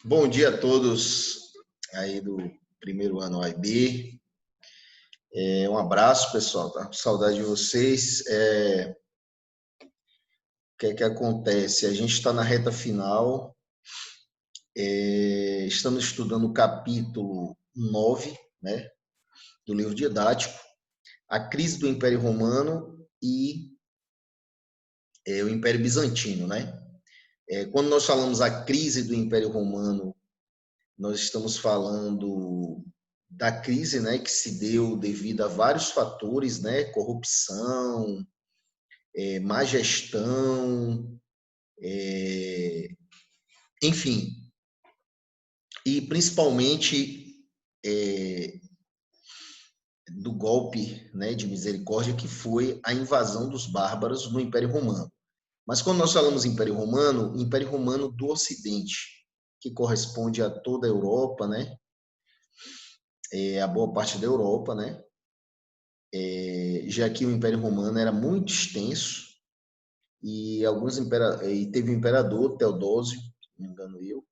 Bom dia a todos aí do primeiro ano AIB. Um abraço, pessoal. Tá com saudade de vocês. O que é que acontece? A gente está na reta final. Estamos estudando o capítulo 9, né, do livro didático, a crise do Império Romano e o Império Bizantino, né? Quando nós falamos a crise do Império Romano, nós estamos falando da crise, né, que se deu devido a vários fatores, né, corrupção, má gestão, enfim, e principalmente é, do golpe, né, de misericórdia que foi a invasão dos bárbaros no Império Romano. Mas quando nós falamos Império Romano do Ocidente, que corresponde a toda a Europa, né, a boa parte da Europa, né, já que o Império Romano era muito extenso e teve o imperador Teodósio, se não me engano eu,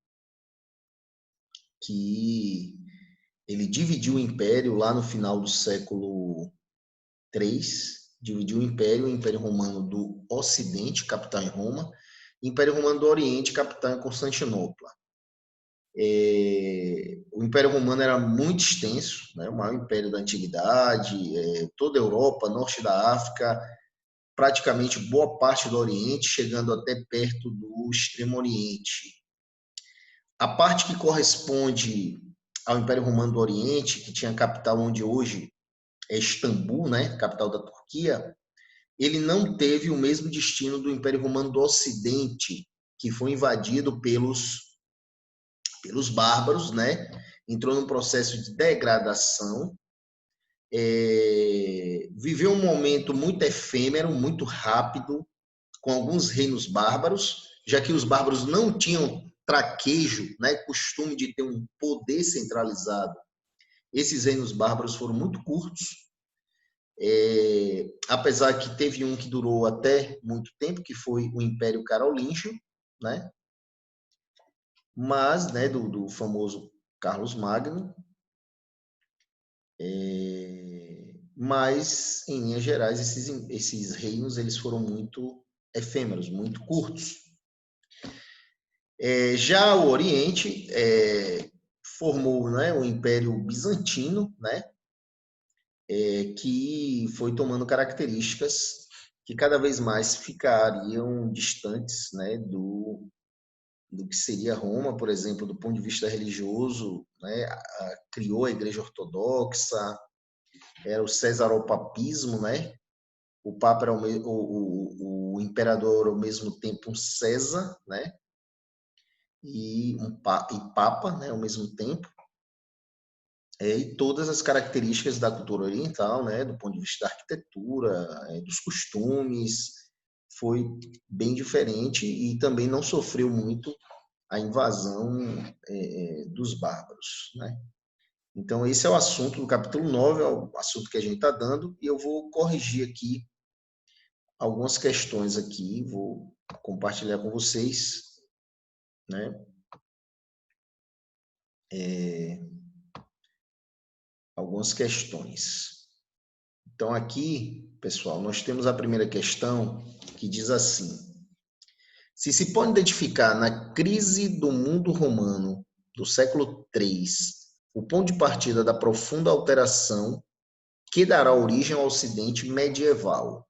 que ele dividiu o império lá no final do século III, dividiu o Império Romano do Ocidente, capital em Roma, e o Império Romano do Oriente, capital em Constantinopla. O Império Romano era muito extenso, né, o maior império da antiguidade, toda a Europa, norte da África, praticamente boa parte do Oriente, chegando até perto do Extremo Oriente. A parte que corresponde ao Império Romano do Oriente, que tinha capital onde hoje é Istambul, né, capital da Turquia, ele não teve o mesmo destino do Império Romano do Ocidente, que foi invadido pelos bárbaros, né? Entrou num processo de degradação, viveu um momento muito efêmero, muito rápido, com alguns reinos bárbaros, já que os bárbaros não tinham traquejo, né, costume de ter um poder centralizado. Esses reinos bárbaros foram muito curtos, apesar que teve um que durou até muito tempo, que foi o Império Carolíngio, né? Mas, né, do famoso Carlos Magno, mas, em linhas gerais, esses reinos eles foram muito efêmeros, muito curtos. Já o Oriente formou, né, o Império Bizantino, né, que foi tomando características que cada vez mais ficariam distantes, né, do que seria Roma, por exemplo, do ponto de vista religioso, né, criou a Igreja Ortodoxa, era o cesaropapismo, né, o Papa era o imperador ao mesmo tempo um César, né, e Papa, né, ao mesmo tempo, e todas as características da cultura oriental, né, do ponto de vista da arquitetura, dos costumes, foi bem diferente e também não sofreu muito a invasão dos bárbaros, né? Então, esse é o assunto do capítulo 9, é o assunto que a gente está dando, e eu vou corrigir aqui algumas questões aqui, vou compartilhar com vocês, né? Algumas questões. Então, aqui, pessoal, nós temos a primeira questão que diz assim: se pode identificar na crise do mundo romano do século III o ponto de partida da profunda alteração que dará origem ao Ocidente medieval.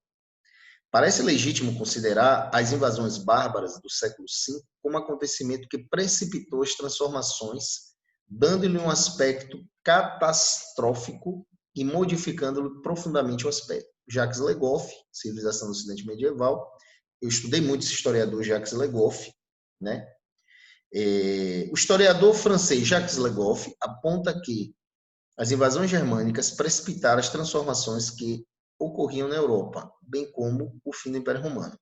Parece legítimo considerar as invasões bárbaras do século V como acontecimento que precipitou as transformações, dando-lhe um aspecto catastrófico e modificando-lhe profundamente o aspecto. Jacques Le Goff, Civilização do Ocidente Medieval. Eu estudei muito esse historiador Jacques Le Goff, né? O historiador francês Jacques Le Goff aponta que as invasões germânicas precipitaram as transformações que ocorriam na Europa, bem como o fim do Império Romano.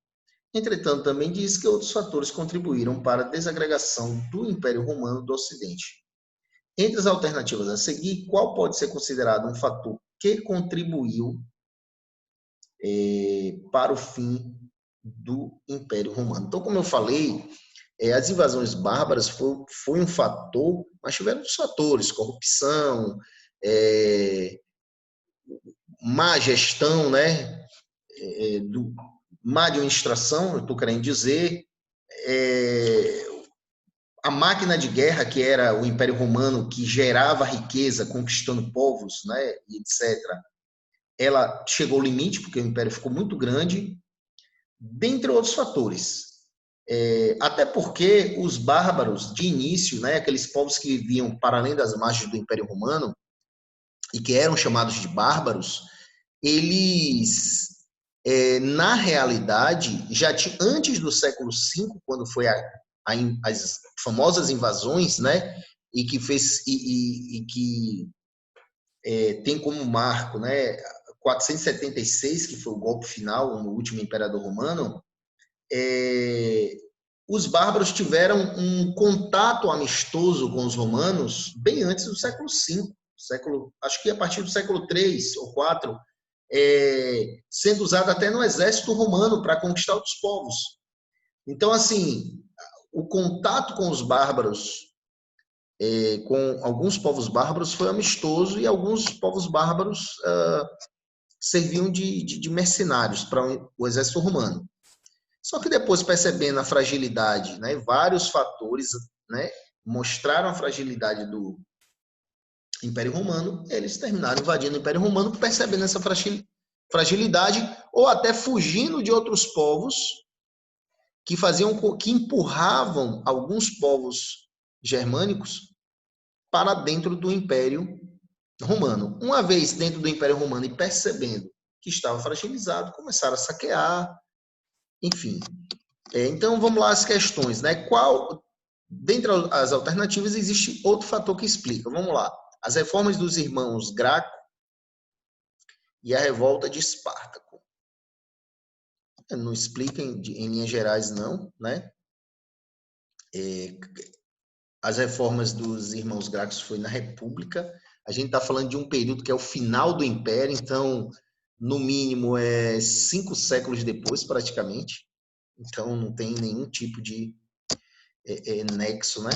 Entretanto, também diz que outros fatores contribuíram para a desagregação do Império Romano do Ocidente. Entre as alternativas a seguir, qual pode ser considerado um fator que contribuiu para o fim do Império Romano? Então, como eu falei, As invasões bárbaras foi um fator, mas tiveram outros fatores, corrupção, má gestão, né? Má administração, eu estou querendo dizer, a máquina de guerra, que era o Império Romano, que gerava riqueza, conquistando povos, né, etc., ela chegou ao limite, porque o Império ficou muito grande, dentre outros fatores. Até porque os bárbaros, de início, né, aqueles povos que viviam para além das margens do Império Romano, e que eram chamados de bárbaros, eles, na realidade, já antes do século V, quando foi as famosas invasões, né, e que fez e que tem como marco, né, 476, que foi o golpe final no último imperador romano, os bárbaros tiveram um contato amistoso com os romanos bem antes do século V, acho que a partir do século III ou IV, sendo usado até no exército romano para conquistar outros povos. Então, assim, o contato com os bárbaros, com alguns povos bárbaros, foi amistoso, e alguns povos bárbaros serviam de mercenários para o exército romano. Só que depois, percebendo a fragilidade, né, vários fatores, né, mostraram a fragilidade do Império Romano, eles terminaram invadindo o Império Romano, percebendo essa fragilidade, ou até fugindo de outros povos que empurravam alguns povos germânicos para dentro do Império Romano. Uma vez dentro do Império Romano e percebendo que estava fragilizado, começaram a saquear, enfim. Então, vamos lá as questões, né? Dentre as alternativas, existe outro fator que explica. Vamos lá. As reformas dos irmãos Graco e a revolta de Espartaco. Não explica em linhas gerais, não, né? As reformas dos irmãos Gracos foi na República. A gente está falando de um período que é o final do Império, então, no mínimo, 5 séculos depois, praticamente. Então, não tem nenhum tipo de nexo, né?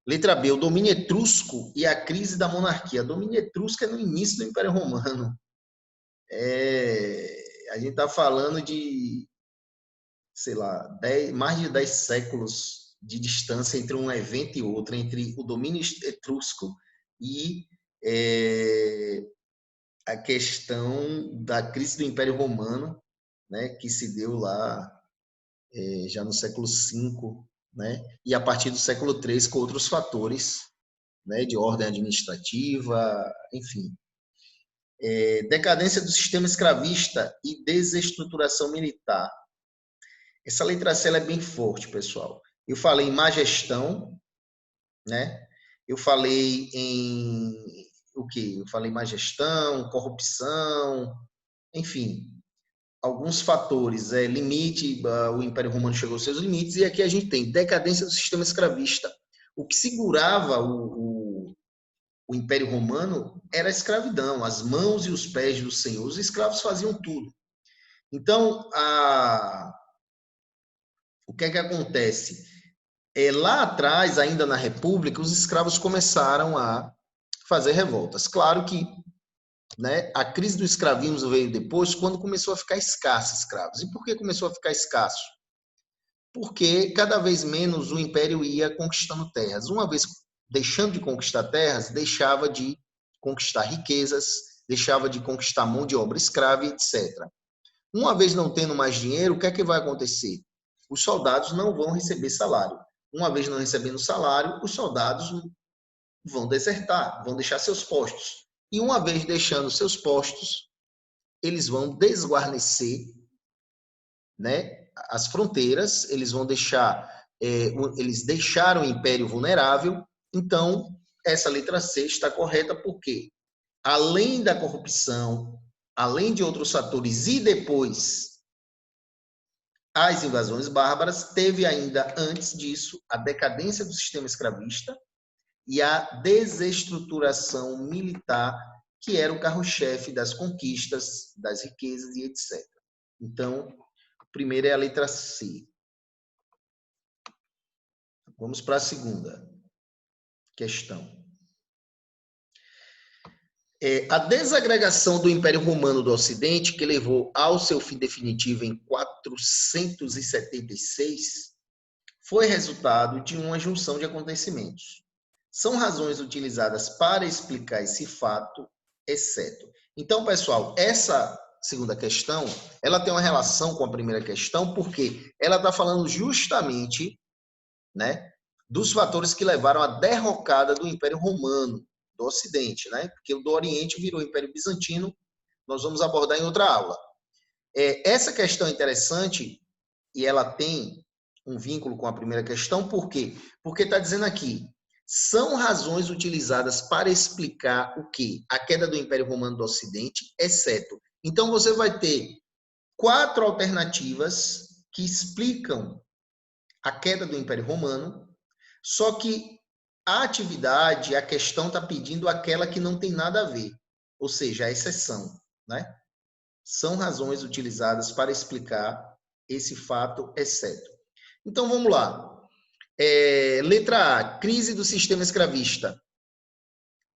Letra B, o domínio etrusco e a crise da monarquia. O domínio etrusco é no início do Império Romano. A gente está falando de, sei lá, mais de 10 séculos de distância entre um evento e outro, entre o domínio etrusco e a questão da crise do Império Romano, né, que se deu lá já no século V, né, e a partir do século III com outros fatores, né, de ordem administrativa, enfim. Decadência do sistema escravista e desestruturação militar. Essa letra C é bem forte, pessoal. Eu falei em má gestão, né? Eu falei em o quê? Eu falei má gestão, corrupção, enfim, alguns fatores. Limite, o Império Romano chegou aos seus limites, e aqui a gente tem decadência do sistema escravista. O que segurava o Império Romano era a escravidão, as mãos e os pés dos senhores. Os escravos faziam tudo. Então, o que é que acontece? Lá atrás, ainda na República, os escravos começaram a fazer revoltas. Claro que, né, a crise do escravismo veio depois, quando começou a ficar escasso escravos. E por que começou a ficar escasso? Porque cada vez menos o império ia conquistando terras. Uma vez deixando de conquistar terras, deixava de conquistar riquezas, deixava de conquistar mão de obra escrava, etc. Uma vez não tendo mais dinheiro, o que é que vai acontecer? Os soldados não vão receber salário. Uma vez não recebendo salário, os soldados vão desertar, vão deixar seus postos. E uma vez deixando seus postos, eles vão desguarnecer, né, as fronteiras, eles vão deixar, eles deixaram o império vulnerável. Então, essa letra C está correta porque, além da corrupção, além de outros fatores, e depois as invasões bárbaras, teve ainda antes disso a decadência do sistema escravista e a desestruturação militar, que era o carro-chefe das conquistas, das riquezas e etc. Então, primeiro é a letra C. Vamos para a segunda questão. A desagregação do Império Romano do Ocidente, que levou ao seu fim definitivo em 476, foi resultado de uma junção de acontecimentos. São razões utilizadas para explicar esse fato, exceto. Então, pessoal, essa segunda questão, ela tem uma relação com a primeira questão, porque ela está falando justamente, né, dos fatores que levaram à derrocada do Império Romano do Ocidente, né? Porque o do Oriente virou Império Bizantino, nós vamos abordar em outra aula. Essa questão é interessante e ela tem um vínculo com a primeira questão, por quê? Porque está dizendo aqui, são razões utilizadas para explicar o quê? A queda do Império Romano do Ocidente, exceto. Então, você vai ter 4 alternativas que explicam a queda do Império Romano, só que a atividade, a questão está pedindo aquela que não tem nada a ver, ou seja, a exceção, né? São razões utilizadas para explicar esse fato, exceto. Então, vamos lá. Letra A, crise do sistema escravista.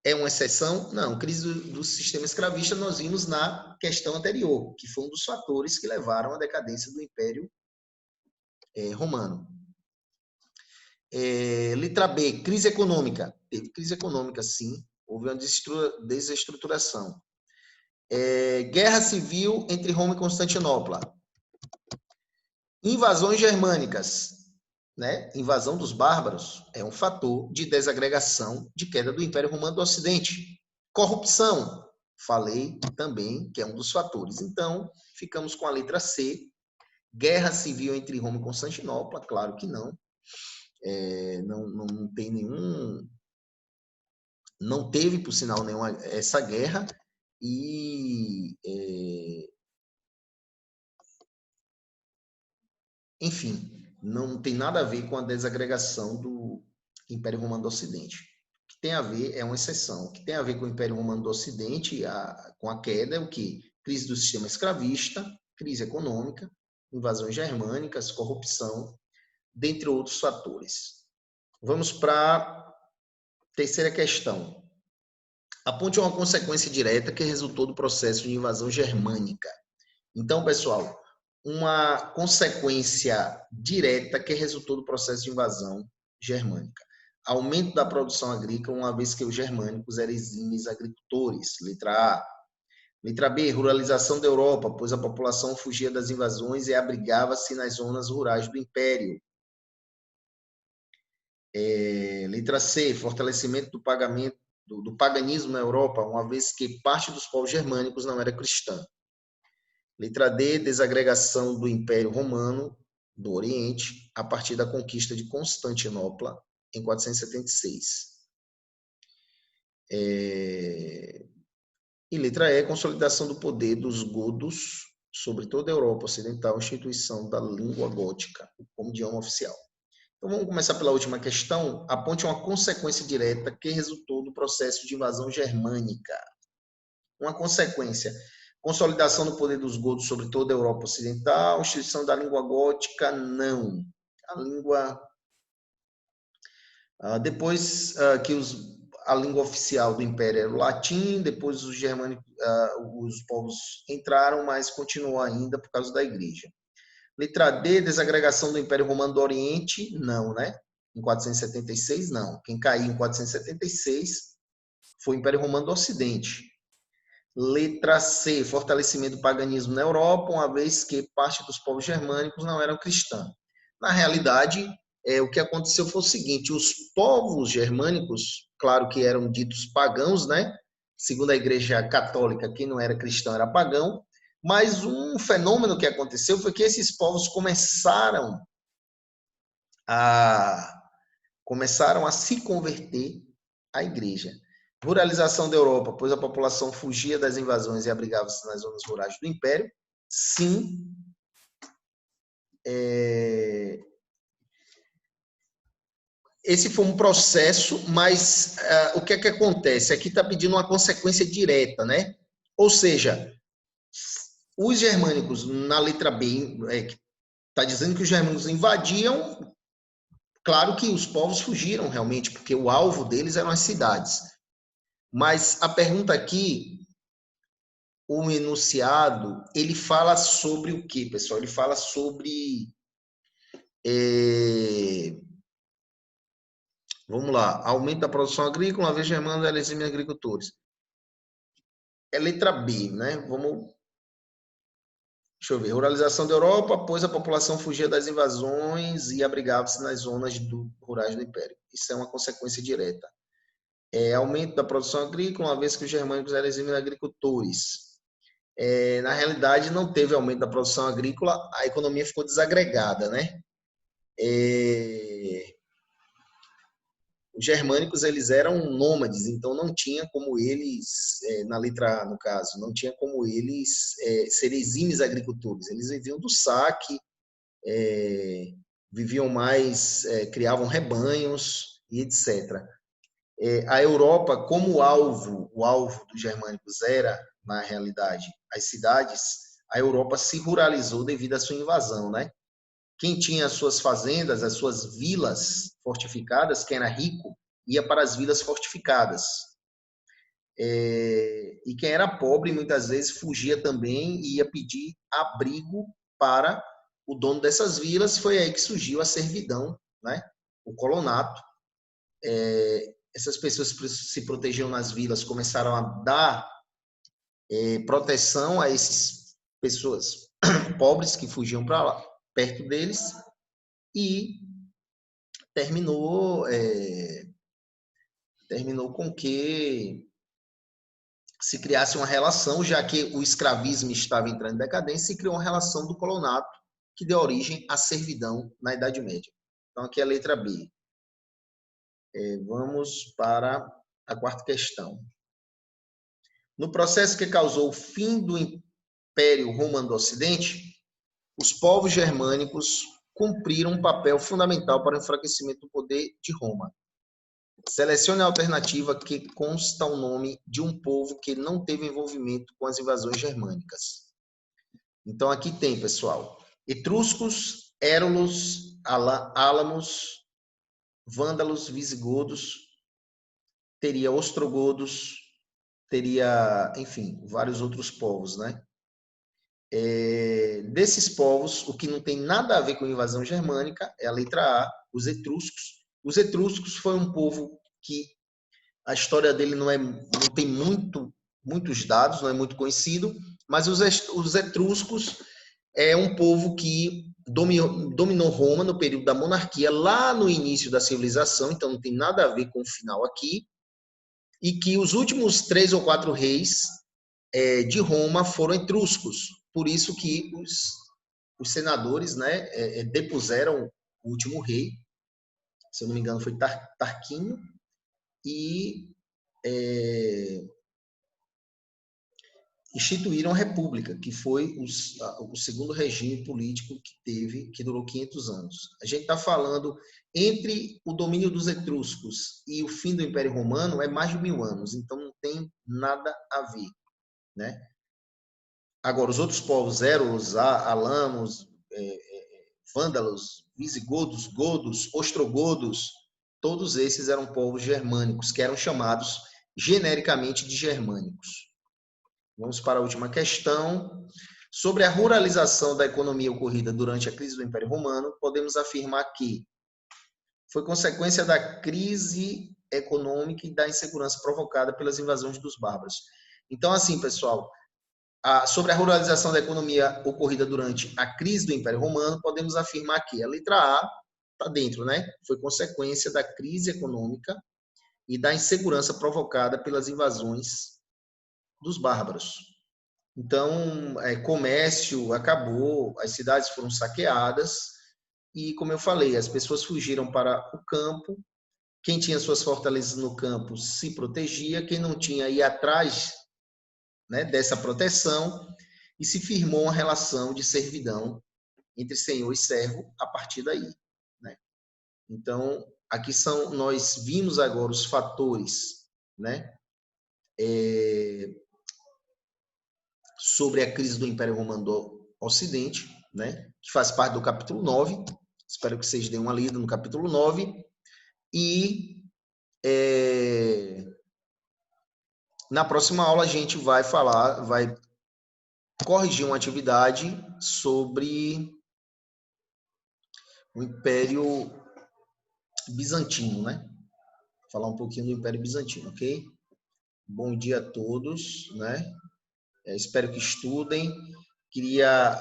É uma exceção? Não, crise do sistema escravista nós vimos na questão anterior, que foi um dos fatores que levaram à decadência do Império Romano. Letra B, crise econômica. Teve crise econômica, sim. Houve uma desestruturação. Guerra civil entre Roma e Constantinopla. Invasões germânicas. Né? Invasão dos bárbaros é um fator de desagregação, de queda do Império Romano do Ocidente. Corrupção. Falei também que é um dos fatores. Então, ficamos com a letra C. Guerra civil entre Roma e Constantinopla. Claro que não. Não tem nenhum, não teve, por sinal, nenhuma essa guerra e enfim, não tem nada a ver com a desagregação do Império Romano do Ocidente. O que tem a ver é uma exceção. O que tem a ver com o Império Romano do Ocidente, com a queda, é o quê? Crise do sistema escravista, crise econômica, invasões germânicas, corrupção, dentre outros fatores. Vamos para a terceira questão. Aponte uma consequência direta que resultou do processo de invasão germânica. Então, pessoal, uma consequência direta que resultou do processo de invasão germânica. Aumento da produção agrícola, uma vez que os germânicos eram exímios agricultores. Letra A. Letra B, ruralização da Europa, pois a população fugia das invasões e abrigava-se nas zonas rurais do Império. Letra C, fortalecimento do paganismo na Europa, uma vez que parte dos povos germânicos não era cristã. Letra D, desagregação do Império Romano do Oriente a partir da conquista de Constantinopla em 476. E letra E, consolidação do poder dos godos sobre toda a Europa Ocidental, instituição da língua gótica como idioma oficial. Então, vamos começar pela última questão. Aponte uma consequência direta que resultou do processo de invasão germânica. Uma consequência: consolidação do poder dos godos sobre toda a Europa Ocidental, instituição da língua gótica, não. A língua... Depois que a língua oficial do Império era o latim, depois os germânicos, os povos entraram, mas continuou ainda por causa da igreja. Letra D, desagregação do Império Romano do Oriente, não, né? Em 476, não. Quem caiu em 476 foi o Império Romano do Ocidente. Letra C, fortalecimento do paganismo na Europa, uma vez que parte dos povos germânicos não eram cristãos. Na realidade, o que aconteceu foi o seguinte, os povos germânicos, claro que eram ditos pagãos, né? Segundo a Igreja Católica, quem não era cristão era pagão, mas um fenômeno que aconteceu foi que esses povos começaram a se converter à igreja. Ruralização da Europa, pois a população fugia das invasões e abrigava-se nas zonas rurais do Império. Sim. Esse foi um processo, mas o que é que acontece? Aqui está pedindo uma consequência direta, né? Ou seja, os germânicos, na letra B, está dizendo que os germânicos invadiam Claro que os povos fugiram realmente, porque o alvo deles eram as cidades. Mas a pergunta aqui, o enunciado, ele fala sobre o quê, pessoal? Ele fala sobre... vamos lá, aumento da produção agrícola, uma vez germando, ela exime agricultores. É letra B, né? Deixa eu ver. Ruralização da Europa, pois a população fugia das invasões e abrigava-se nas zonas rurais do Império. Isso é uma consequência direta. Aumento da produção agrícola, uma vez que os germânicos eram exímios agricultores. Na realidade, não teve aumento da produção agrícola, a economia ficou desagregada, né? Os germânicos, eles eram nômades, então não tinha como eles, na letra A, no caso, não tinha como eles serem exímios agricultores. Eles viviam do saque, viviam mais, criavam rebanhos e etc. A Europa, como o alvo dos germânicos era, na realidade, as cidades, a Europa se ruralizou devido à sua invasão, né? Quem tinha as suas fazendas, as suas vilas fortificadas, quem era rico, ia para as vilas fortificadas. E quem era pobre, muitas vezes, fugia também e ia pedir abrigo para o dono dessas vilas. Foi aí que surgiu a servidão, né? O colonato. Essas pessoas que se protegiam nas vilas começaram a dar proteção a essas pessoas pobres que fugiam para lá, perto deles, e terminou com que se criasse uma relação, já que o escravismo estava entrando em decadência, se criou uma relação do colonato que deu origem à servidão na Idade Média. Então, aqui é a letra B. Vamos para a quarta questão. No processo que causou o fim do Império Romano do Ocidente, os povos germânicos cumpriram um papel fundamental para o enfraquecimento do poder de Roma. Selecione a alternativa que consta o nome de um povo que não teve envolvimento com as invasões germânicas. Então, aqui tem, pessoal, etruscos, érulos, álamos, vândalos, visigodos, teria ostrogodos, teria, enfim, vários outros povos, né? Desses povos, o que não tem nada a ver com a invasão germânica é a letra A, os etruscos. Os etruscos foi um povo que a história dele não tem muitos dados, não é muito conhecido, mas os etruscos é um povo que dominou Roma no período da monarquia, lá no início da civilização, então não tem nada a ver com o final aqui, e que os últimos 3 ou 4 reis de Roma foram etruscos, por isso que os senadores, né, depuseram o último rei, se eu não me engano foi Tarquínio, e instituíram a República, que foi o segundo regime político que durou 500 anos. A gente está falando entre o domínio dos etruscos e o fim do Império Romano é mais de 1000 anos, então não tem nada a ver, né? Agora, os outros povos, érulos, alamos, vândalos, visigodos, godos, ostrogodos, todos esses eram povos germânicos, que eram chamados genericamente de germânicos. Vamos para a última questão. Sobre a ruralização da economia ocorrida durante a crise do Império Romano, podemos afirmar que foi consequência da crise econômica e da insegurança provocada pelas invasões dos bárbaros. Então, assim, pessoal, sobre a ruralização da economia ocorrida durante a crise do Império Romano, podemos afirmar que a letra A está dentro, né? Foi consequência da crise econômica e da insegurança provocada pelas invasões dos bárbaros. Então, comércio acabou, as cidades foram saqueadas e, como eu falei, as pessoas fugiram para o campo. Quem tinha suas fortalezas no campo se protegia, quem não tinha ia atrás, né, dessa proteção e se firmou uma relação de servidão entre senhor e servo a partir daí, né? Então, aqui nós vimos agora os fatores, né, sobre a crise do Império Romano do Ocidente, né, que faz parte do capítulo 9. Espero que vocês deem uma lida no capítulo 9. E na próxima aula a gente vai corrigir uma atividade sobre o Império Bizantino, né? Falar um pouquinho do Império Bizantino, ok? Bom dia a todos, né? Espero que estudem. Queria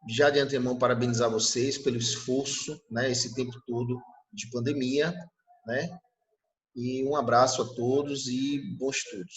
já de antemão parabenizar vocês pelo esforço, né? Esse tempo todo de pandemia, né? E um abraço a todos e bons estudos.